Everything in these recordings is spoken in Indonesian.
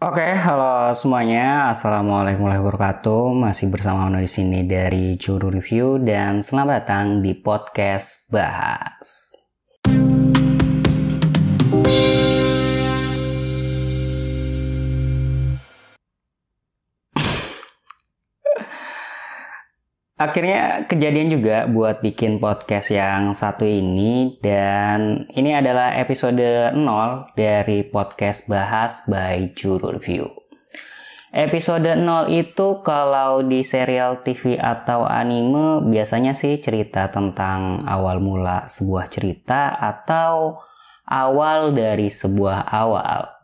Oke, halo semuanya. Assalamualaikum warahmatullahi wabarakatuh. Masih bersama Ono di sini dari Juru Review dan selamat datang di podcast Bahas. Akhirnya kejadian juga buat bikin podcast yang satu ini, dan ini adalah episode 0 dari podcast Bahas by Juru Review. Episode 0 itu kalau di serial TV atau anime biasanya sih cerita tentang awal mula sebuah cerita atau awal dari sebuah awal.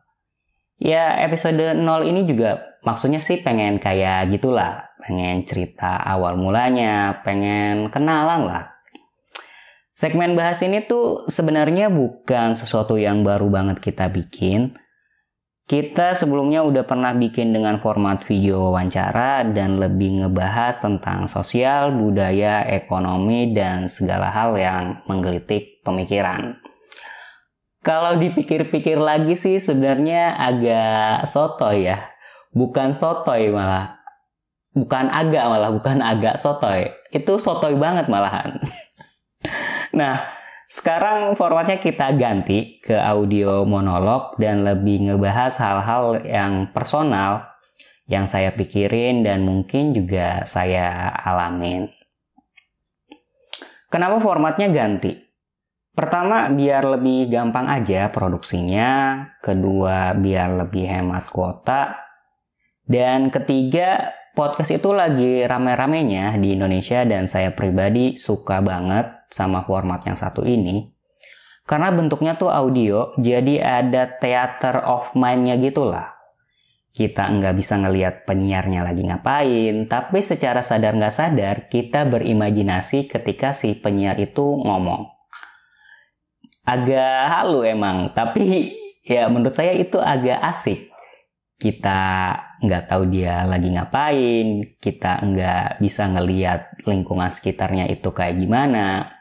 Ya, episode 0 ini juga maksudnya sih pengen kayak gitulah. Pengen cerita awal mulanya, pengen kenalan lah. Segmen bahas ini tuh sebenarnya bukan sesuatu yang baru banget kita bikin. Kita sebelumnya udah pernah bikin dengan format video wawancara dan lebih ngebahas tentang sosial, budaya, ekonomi, dan segala hal yang menggelitik pemikiran. Kalau dipikir-pikir lagi sih sebenarnya agak sotoy ya. Bukan sotoy malah. Bukan agak sotoy. Itu sotoy banget malahan. Nah, sekarang formatnya kita ganti ke audio monolog dan lebih ngebahas hal-hal yang personal yang saya pikirin dan mungkin juga saya alamin. Kenapa formatnya ganti? Pertama, biar lebih gampang aja produksinya. Kedua, biar lebih hemat kuota. Dan ketiga, podcast itu lagi rame-ramenya di Indonesia dan saya pribadi suka banget sama format yang satu ini. Karena bentuknya tuh audio, jadi ada theater of mind-nya gitulah. Kita nggak bisa ngelihat penyiarnya lagi ngapain, tapi secara sadar nggak sadar kita berimajinasi ketika si penyiar itu ngomong. Agak halu emang, tapi ya menurut saya itu agak asik. Kita nggak tahu dia lagi ngapain, kita nggak bisa ngelihat lingkungan sekitarnya itu kayak gimana.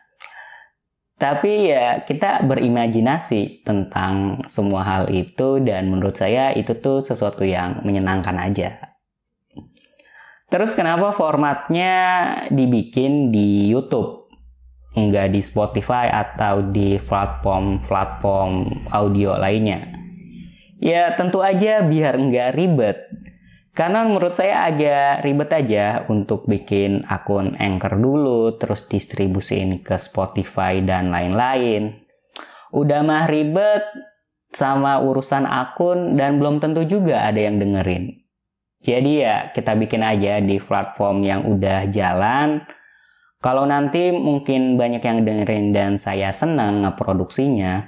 Tapi ya kita berimajinasi tentang semua hal itu dan menurut saya itu tuh sesuatu yang menyenangkan aja. Terus kenapa formatnya dibikin di YouTube? Nggak di Spotify atau di platform audio lainnya? Ya tentu aja biar nggak ribet. Karena menurut saya agak ribet aja untuk bikin akun Anchor dulu, terus distribusiin ke Spotify dan lain-lain. Udah mah ribet sama urusan akun dan belum tentu juga ada yang dengerin. Jadi ya kita bikin aja di platform yang udah jalan. Kalau nanti mungkin banyak yang dengerin dan saya senang ngeproduksinya,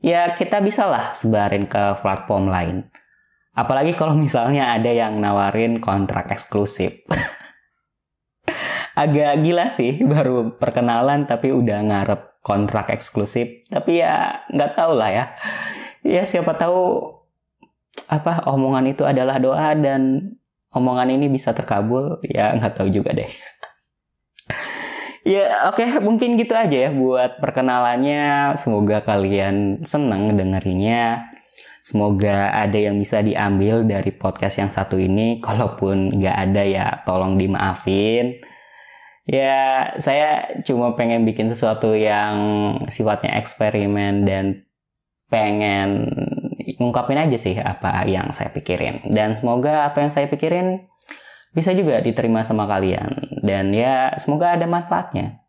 ya kita bisalah sebarin ke platform lain. Apalagi kalau misalnya ada yang nawarin kontrak eksklusif. Agak gila sih, baru perkenalan tapi udah ngarep kontrak eksklusif. Tapi ya nggak tahu lah ya. Ya siapa tahu omongan itu adalah doa dan omongan ini bisa terkabul. Ya nggak tahu juga deh. Ya oke, mungkin gitu aja ya buat perkenalannya. Semoga kalian seneng dengerinnya. Semoga ada yang bisa diambil dari podcast yang satu ini. Kalaupun nggak ada ya tolong dimaafin. Ya saya cuma pengen bikin sesuatu yang sifatnya eksperimen dan pengen ngungkapin aja sih apa yang saya pikirin. Dan semoga apa yang saya pikirin bisa juga diterima sama kalian. Dan ya semoga ada manfaatnya.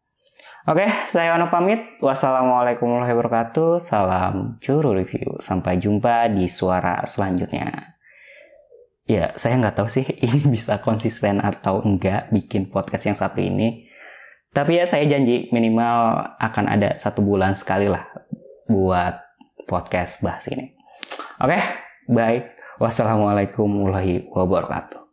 Oke, saya Ono pamit. Wassalamualaikum warahmatullahi wabarakatuh. Salam Juru Review. Sampai jumpa di suara selanjutnya. Ya, saya nggak tahu sih ini bisa konsisten atau enggak bikin podcast yang satu ini. Tapi ya saya janji minimal akan ada 1 bulan sekali lah buat podcast bahas ini. Oke, bye. Wassalamualaikum warahmatullahi wabarakatuh.